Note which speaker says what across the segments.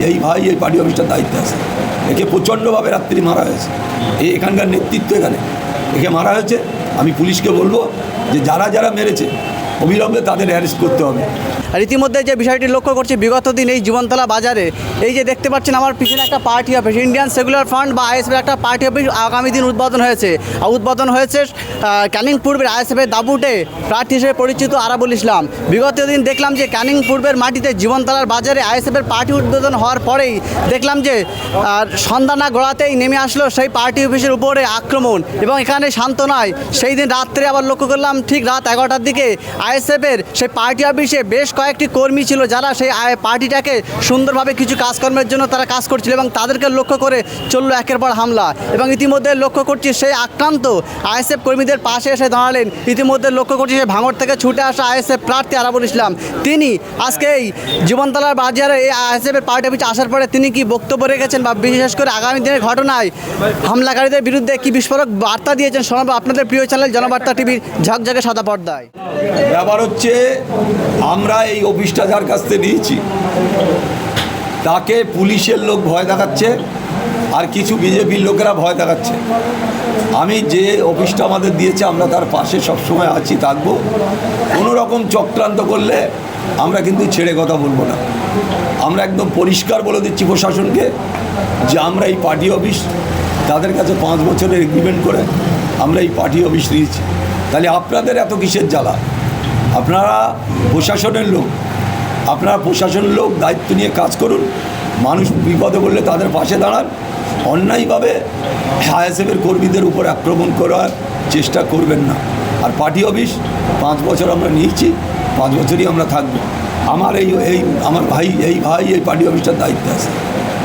Speaker 1: এই ভাই এই পার্টি অফিসটার দায়িত্বে আছে। একে প্রচণ্ডভাবে রাত্রি মারা হয়েছে। এখানকার নেতৃত্ব একে মারা হয়েছে। আমি পুলিশকে বলবো যে যারা যারা মেরেছে অবিলম্বে তাদের অ্যারেস্ট করতে হবে।
Speaker 2: আর ইতিমধ্যে যে বিষয়টি লক্ষ্য করছি, বিগত দিন এই জীবনতলা বাজারে এই যে দেখতে পাচ্ছেন আমার পিছনে একটা party office, Indian secular front বা আইএসএফের একটা পার্টি অফিস আগামী দিন উদ্বোধন হয়েছে। আর উদ্বোধন হয়েছে ক্যানিং পূর্বের আইএসএফের দাবুটে প্রার্থী হিসেবে পরিচিত আরাবুল ইসলাম। বিগত দিন দেখলাম যে ক্যানিং পূর্বের মাটিতে জীবনতলার বাজারে আইএসএফের পার্টি উদ্বোধন হওয়ার পরেই দেখলাম যে সন্ধ্যা না গড়াতেই নেমে আসলো সেই পার্টি অফিসের উপরে আক্রমণ, এবং এখানে শান্ত নয়। সেই দিন রাত্রে আবার লক্ষ্য করলাম ঠিক রাত 11টার দিকে আইএসএফের সেই পার্টি অফিসে বেশ কয়েকটি কর্মী ছিল যারা সেই পার্টিটাকে সুন্দরভাবে কিছু কাজকর্মের জন্য তারা কাজ করছিল, এবং তাদেরকে লক্ষ্য করে চললো একের পর হামলা। এবং ইতিমধ্যে লক্ষ্য করছি সেই আক্রান্ত আইএসএফ কর্মীদের পাশে এসে দাঁড়ালেন। ইতিমধ্যে লক্ষ্য করছি সেই ভাঙড় থেকে ছুটে আসা আইএসএফ প্রার্থী আরাবুল ইসলাম। তিনি আজকে এই জীবনতলার বাজারে এই আইএসএফের পার্টি অফিসে আসার পরে তিনি কি বক্তব্য রেখেছেন বা বিশেষ করে আগামী দিনের ঘটনায় হামলাকারীদের বিরুদ্ধে কি বিস্ফোরক বার্তা দিয়েছেন শোনাবো আপনাদের প্রিয় চ্যানেল জনবার্তা টিভির ঝকঝকে সাদা পর্দায়।
Speaker 1: ব্যাপার হচ্ছে, আমরা এই অফিসটা যার কাছ থেকে নিয়েছি তাকে পুলিশের লোক ভয় দেখাচ্ছে আর কিছু বিজেপির লোকেরা ভয় দেখাচ্ছে। আমি যে অফিসটা আমাদের দিয়েছে আমরা তার পাশে সবসময় আছি, থাকবো। কোনো রকম চক্রান্ত করলে আমরা কিন্তু ছেড়ে কথা বলবো না। আমরা একদম পরিষ্কার বলে দিচ্ছি প্রশাসনকে যে আমরা এই পার্টি অফিস তাদের কাছে 5 বছরের এগ্রিমেন্ট করে আমরা এই পার্টি অফিস নিয়েছি। তাহলে আপনাদের এত কিসের জ্বালা? আপনারা প্রশাসনের লোক, দায়িত্ব নিয়ে কাজ করুন। মানুষ বিপদে বললে তাদের পাশে দাঁড়ান। অন্যায়ভাবে আইএসএফের কর্মীদের উপর আক্রমণ করার চেষ্টা করবেন না। আর পার্টি অফিস 5 বছর আমরা নিয়েছি, 5 বছরই আমরা থাকবো। আমার আমার ভাই এই পার্টি অফিসটার দায়িত্বে আছে।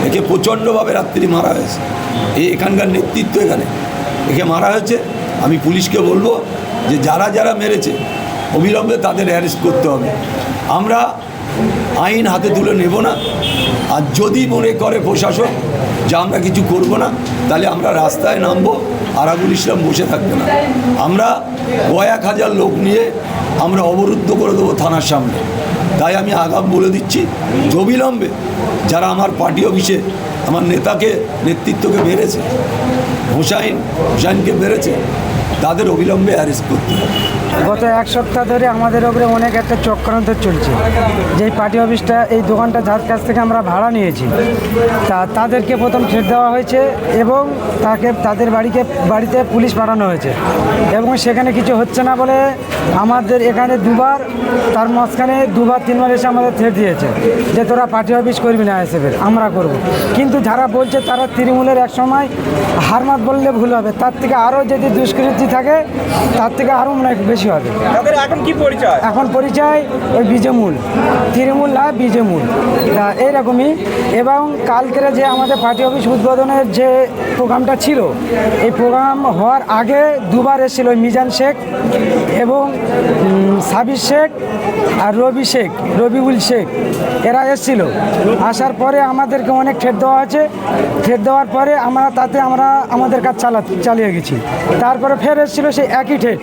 Speaker 1: একে প্রচণ্ডভাবে রাত্রি মারা হয়েছে। এখানকার নেতৃত্ব একে মারা হয়েছে। আমি পুলিশকে বলবো যে যারা যারা মেরেছে অবিলম্বে তাদের অ্যারেস্ট করতে হবে। আমরা আইন হাতে তুলে নেব না। আর যদি মনে করে প্রশাসন যে আমরা কিছু করব না, তাহলে আমরা রাস্তায় নামবো। আরাবুল ইসলাম বসে থাকবে না। আমরা কয়েক হাজার লোক নিয়ে আমরা অবরুদ্ধ করে দেবো থানার সামনে। তাই আমি আগাম বলে দিচ্ছি, অবিলম্বে যারা আমার পার্টি অফিসে আমার নেতৃত্বকে মেরেছে, হোসাইনকে মেরেছে, তাদের অবিলম্বে অ্যারেস্ট করতে হবে।
Speaker 3: গত 1 সপ্তাহ ধরে আমাদের ওপরে অনেক একটা চক্রান্ত চলছে। যেই পার্টি অফিসটা, এই দোকানটা যার কাছ থেকে আমরা ভাড়া নিয়েছি, তাদেরকে প্রথম ছেড়ে দেওয়া হয়েছে এবং তাদের বাড়িতে পুলিশ পাঠানো হয়েছে, এবং সেখানে কিছু হচ্ছে না বলে আমাদের এখানে দুবার, তার মাঝখানে 2-3বার এসে আমাদের থ্রেট দিয়েছে যে তোরা পার্টি অফিস করবি না আইএসএফের, আমরা করব। কিন্তু যারা বলছে তারা তৃণমূলের এক সময় হারমাত বললে ভুল হবে, তার থেকে আরও যদি দুষ্কৃতি থাকে তার থেকে আরও মনে হয় বেশি হবে।
Speaker 4: এখন কি পরিচয়?
Speaker 3: এখন পরিচয় ওই বিজেমূল, তৃণমূল না বিজেমূল, এইরকমই। এবং কালকের যে আমাদের পার্টি অফিস উদ্বোধনের যে প্রোগ্রামটা ছিল, এই প্রোগ্রাম হওয়ার আগে 2বার এসেছিল মিজান শেখ এবং সাবির শেখ আর রবিউল শেখ, এরা এসেছিল। আসার পরে আমাদেরকে অনেক ঠেট দেওয়া আছে। ঠেট দেওয়ার পরে আমরা আমাদের কাজ চালিয়ে গেছি। তারপরে ফের এসেছিলো সেই একই ঠেট,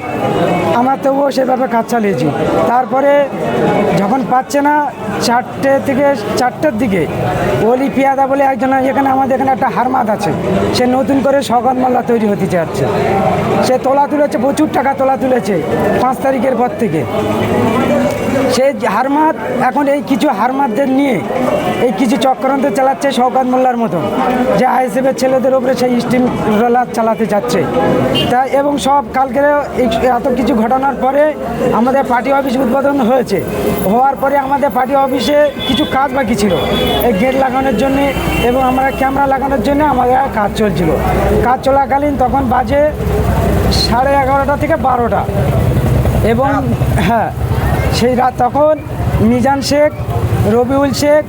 Speaker 3: আমরা তবুও সেভাবে কাজ চালিয়েছি। তারপরে যখন পাচ্ছে না, 4টের দিকে ওলি পিয়াদা বলে একজন, এখানে আমাদের এখানে একটা হারমাদ আছে, সে নতুন করে সগত মোল্লা তৈরি হতে চাচ্ছে। সে তোলা তুলেছে, প্রচুর টাকা তোলা তুলেছে 5 তারিখের পর থেকে। সেই হারমাদ এখন এই কিছু হারমাদদের নিয়ে এই কিছু চক্রান্ত চালাচ্ছে শওকত মোল্লার মতন, যে আইএসএফের ছেলেদের উপরে সেই স্টিম রোলার চালাতে যাচ্ছে। তাই এবং সব কালকের এত কিছু ঘটনার পরে আমাদের পার্টি অফিস উদ্বোধন হয়েছে। হওয়ার পরে আমাদের পার্টি অফিসে কিছু কাজ বাকি ছিল, এই গেট লাগানোর জন্যে এবং আমরা ক্যামেরা লাগানোর জন্য আমাদের কাজ চলছিল। কাজ চলাকালীন তখন বাজে 11:30 থেকে 12টা, এবং হ্যাঁ সেই রাত তখন মিজান শেখ, রবিউল শেখ,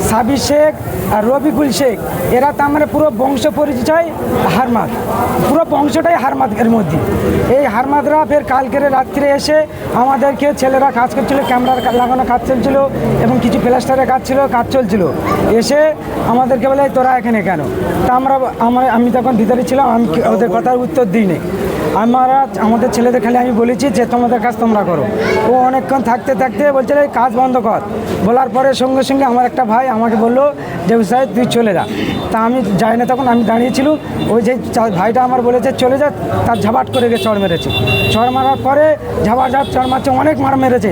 Speaker 3: সাবির শেখ আর রবিকুল শেখ, এরা তার মানে পুরো বংশ পরিচয় হারমাদ, পুরো বংশটাই হারমাদের মধ্যে। এই হারমাদরা ফের কালকের রাত্রে এসে আমাদেরকে, ছেলেরা কাজ করছিল, ক্যামেরার লাগানো কাজ চলছিল এবং কিছু প্লাস্টারের কাজ চলছিল, এসে আমাদেরকে বলে তোরা এখানে কেন? তা আমি তখন ভিতরে ছিলাম, আমি ওদের কথার উত্তর দিইনি। আমাদের ছেলেদের খালি আমি বলেছি যে তোমাদের কাজ তোমরা করো। ও অনেকক্ষণ থাকতে বলছে কাজ বন্ধ কর। বলার পরে সঙ্গে সঙ্গে আমার একটা ভাই আমাকে বললো যে সাহেব তুই চলে যা। তা আমি যাই না, তখন আমি দাঁড়িয়েছিল, ওই যে ভাইটা আমার বলেছে চলে যা, তার ঝাপাট করে গিয়ে চড় মেরেছে। চড় মারার পরে ঝাপাট চড় মারছে, অনেক মার মেরেছে।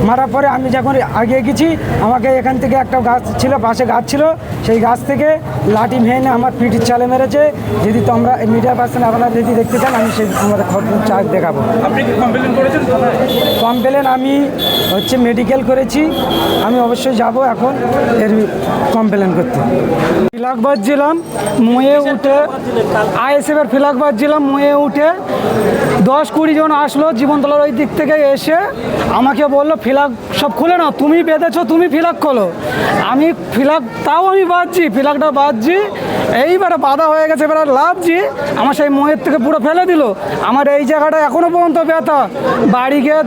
Speaker 3: মারার পরে আমি যখন আগিয়ে গেছি, আমাকে এখান থেকে একটা গাছ ছিল, পাশে গাছ ছিল, সেই গাছ থেকে লাঠি ভেঙে আমার পিঠির চালে মেরেছে। যদি তোমরা মিডিয়া পার্সন আপনারা যদি দেখতে চান, আমি সেই আমাদের চার্জ দেখাবো।
Speaker 4: আপনি কি কমপ্লেন করেছেন?
Speaker 3: কমপ্লেন আমি হচ্ছে মেডিকেল করেছি, আমি অবশ্যই যাব এখন এর কমপ্লেন করতে। ফ্ল্যাগ বাজছিলাম, মুয়ে উঠে আইএসএফের ফ্ল্যাগ বাজছিলাম, মুয়ে উঠে 10-20 জন আসলো জীবনতলার ওই দিক থেকে এসে আমাকে বললো ফ্ল্যাগ সব খুলে নাও, তুমি বেঁধেছো, তুমি ফ্ল্যাগ খোলো। আমি ফ্ল্যাগ তাও আমি বাজছি, ফ্ল্যাগটা বাজছি, এইবারে বাধা হয়ে গেছে, এবার লাভছি, আমার সেই মুয়ের থেকে পুরো ফেলে দিল। আমার এই জায়গাটা এখনও পর্যন্ত ব্যথা, বাড়ি গিয়ে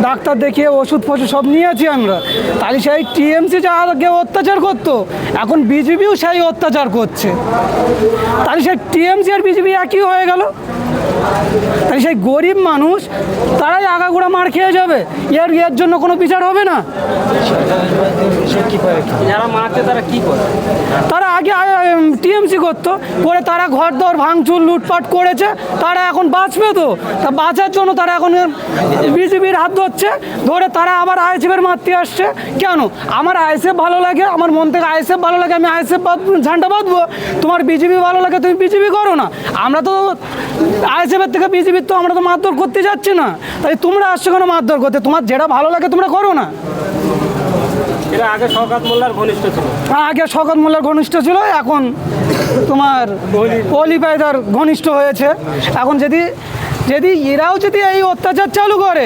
Speaker 3: ডাক্তার দেখিয়ে ওষুধ ফষুধ সব নিয়েছি আমরা। তাহলে সেই টিএমসি যা আগে অত্যাচার করতো, এখন বিজেপিও সেই অত্যাচার করছে। তাহলে সেই টিএমসি আর বিজেপি একই হয়ে গেল। তাহলে সেই গরিব মানুষ তারাই আগাগোড়া মার খেয়ে যাবে, এর জন্য কোনো বিচার হবে না।
Speaker 4: যারা মারছে তারা কি করে?
Speaker 3: তারা আগে টিএমসি করতো, পরে তারা ঘর দর ভাঙচুর লুটপাট করেছে, তারা এখন বাঁচবে তো, তা বাঁচার জন্য তারা এখন বিজেপির হাত ধরছে, ধরে তারা আবার আইএসএফের মারতে আসছে। কেন? আমার আইএসএফ ভালো লাগে, আমার মন থেকে আইএসএফ ভালো লাগে, আমি আইএসএফ ঝান্ডা বাঁধবো। তোমার বিজেপি ভালো লাগে, তুমি বিজেপি করো না। আমরা তো আইএসএফের থেকে বিজেপির তো আমরা তো মারধর করতে যাচ্ছি না, তাই তোমরা আসছো কেন মারধর করতে? তোমার যেটা ভালো লাগে তোমরা করো না।
Speaker 4: এরা আগে শওকত মোল্লার ঘনিষ্ঠ ছিল।
Speaker 3: আগে শওকত মোল্লার ঘনিষ্ঠ ছিল, এখন তোমার পলি পায়দার ঘনিষ্ঠ হয়েছে। এখন যদি এরাও যদি এই অত্যাচার চালু করে,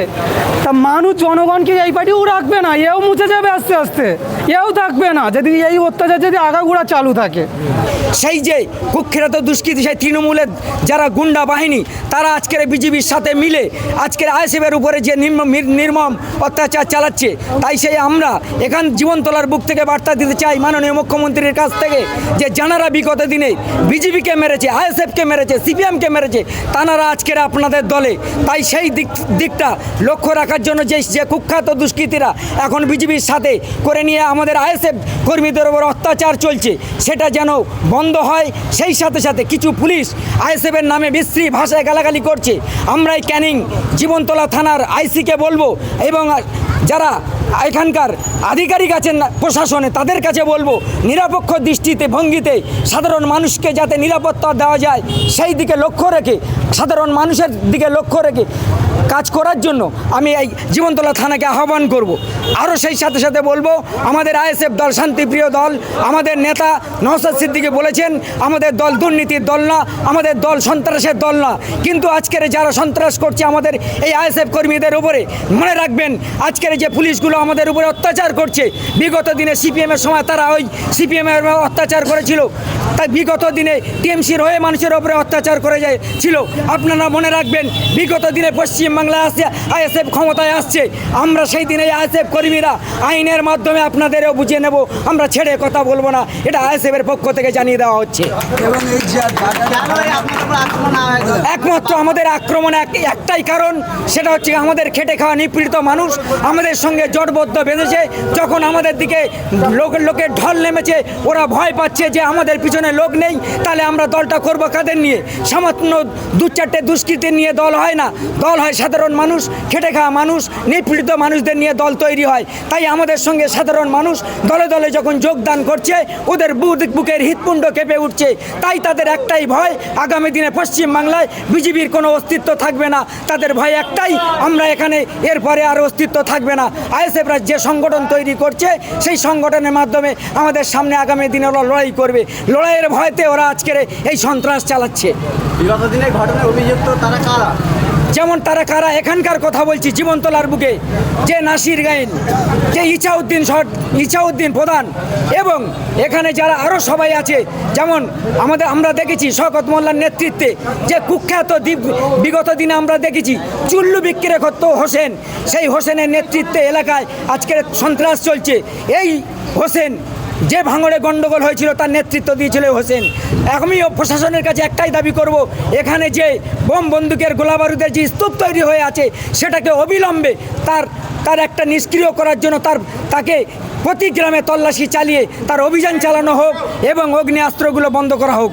Speaker 3: তা মানুষ জনগণকে এই পার্টিও রাখবে না, এও মুছে যাবে আস্তে আস্তে, এও থাকবে না যদি এই অত্যাচার যদি আগাগোড়া চালু থাকে।
Speaker 5: সেই যে কুখ্যাত দুষ্কৃতী সেই তৃণমূলের যারা গুন্ডা বাহিনী, তারা আজকের বিজেপির সাথে মিলে আজকের আইএসএফের উপরে যে নির্মম অত্যাচার চালাচ্ছে, তাই সেই আমরা এখান জীবনতলার বুক থেকে বার্তা দিতে চাই মাননীয় মুখ্যমন্ত্রীর কাছ থেকে, যে যারা বিগত দিনে বিজেপিকে মেরেছে, আইএসএফকে মেরেছে, সিপিএমকে মেরেছে, তারা আজকের আপনাদের দলে। তাই সেই দিকটা লক্ষ্য রাখার জন্য যে কুখ্যাত দুষ্কৃতীরা এখন বিজেপির সাথে করে নিয়ে আমাদের আইএসএফ কর্মীদের উপর অত্যাচার চলছে, সেটা যেন বন্ধ হয়। সেই সাথে সাথে কিছু পুলিশ আইএসএফের নামে বিশ্রী ভাষায় গালাগালি করছে। আমরা এই ক্যানিং জীবনতলা থানার আইসিকে বলবো, এবং যারা এখানকার আধিকারিক আছেন প্রশাসনে, তাদের কাছে বলবো নিরপেক্ষ দৃষ্টিতে ভঙ্গিতে সাধারণ মানুষকে যাতে নিরাপত্তা দেওয়া যায়, সেই দিকে লক্ষ্য রেখে, সাধারণ মানুষের দিকে লক্ষ্য রেখে কাজ করার জন্য আমি এই জীবনতলা থানাকে আহ্বান করব। আরও সেই সাথে সাথে বলবো, আমাদের আইএসএফ দল শান্তিপ্রিয় দল, আমাদের নেতা নওশাদ সিদ্দিকী বলেছেন আমাদের দল দুর্নীতির দল না, আমাদের দল সন্ত্রাসের দল না। কিন্তু আজকের যারা সন্ত্রাস করছে আমাদের এই আইএসএফ কর্মীদের উপরে, মনে রাখবেন আজকের যে পুলিশগুলো আমাদের উপরে অত্যাচার করছে, বিগত দিনে সিপিএমের সময় তারা ওই সিপিএমের অত্যাচার করেছিল, তাই বিগত দিনে টিএমসির হয়ে মানুষের উপরে অত্যাচার করে ছিল। আপনারা মনে রাখবেন বিগত দিনে পশ্চিমবাংলায় আসছে আইএসএফ ক্ষমতায় আসছে, আমরা সেই দিনে আইএসএফ কর্মীরা আইনের মাধ্যমে আপনাদেরও বুঝিয়ে নেব, আমরা ছেড়ে কথা বলবো না, এটা আইএসএফের পক্ষ থেকে জানিয়ে দেওয়া হচ্ছে। একমাত্র আমাদের আক্রমণ একটাই কারণ, সেটা হচ্ছে আমাদের খেটে খাওয়া নিপীড়িত মানুষ আমাদের সঙ্গে জোটবদ্ধ বেঁধেছে। যখন আমাদের দিকে লোকের ঢল নেমেছে, ওরা ভয় পাচ্ছে যে আমাদের পিছনে লোক নেই, তাহলে আমরা দলটা করব কাদের নিয়ে? সামান্য 2-4টে দুষ্কৃতী নিয়ে দল হয় না, দল হয় সাধারণ মানুষ, খেটে খাওয়া মানুষ, নিপীড়িত মানুষদের নিয়ে দল তৈরি হয়। তাই আমাদের সঙ্গে সাধারণ মানুষ দলে দলে যখন যোগদান করছে, ওদের বুকের হৃৎপিণ্ড কেঁপে উঠছে। তাই তাদের একটাই ভয়, আগামী দিনে পশ্চিমবাংলায় বিজেপির কোনো অস্তিত্ব থাকবে না। তাদের ভয় একটাই, আমরা এখানে এরপরে আর অস্তিত্ব থাকবে না। আইএসএফরা যে সংগঠন তৈরি করছে, সেই সংগঠনের মাধ্যমে আমাদের সামনে আগামী দিনে ওরা লড়াই করবে। লড়াইয়ের ভয়তে ওরা আজকের এই সন্ত্রাস চালাচ্ছে।
Speaker 2: বিগত দিনের ঘটনায় অভিযুক্ত তারা কারা?
Speaker 5: যেমন তারা কারা, এখানকার কথা বলছি, জীবনতলার বুকে যে নাসির গাইন, যে ইছাউদ্দিন প্রধান, এবং এখানে যারা আরও সবাই আছে, যেমন আমরা দেখেছি শওকত মোল্লার নেতৃত্বে যে কুখ্যাত বিগত দিনে আমরা দেখেছি চুল্লু বিক্রি করত হোসেন, সেই হোসেনের নেতৃত্বে এলাকায় আজকের সন্ত্রাস চলছে। এই হোসেন যে ভাঙড়ে গণ্ডগোল হয়েছিল তার নেতৃত্ব দিয়েছিল হোসেন। আমিও প্রশাসনের কাছে একটাই দাবি করব, এখানে যে বোম বন্দুকের গোলাবারুদের যে স্তূপ তৈরি হয়ে আছে সেটাকে অবিলম্বে তার একটা নিষ্ক্রিয় করার জন্য তাকে প্রতি গ্রামে তল্লাশি চালিয়ে তার অভিযান চালানো হোক এবং অগ্নেয়াস্ত্রগুলো বন্ধ করা হোক।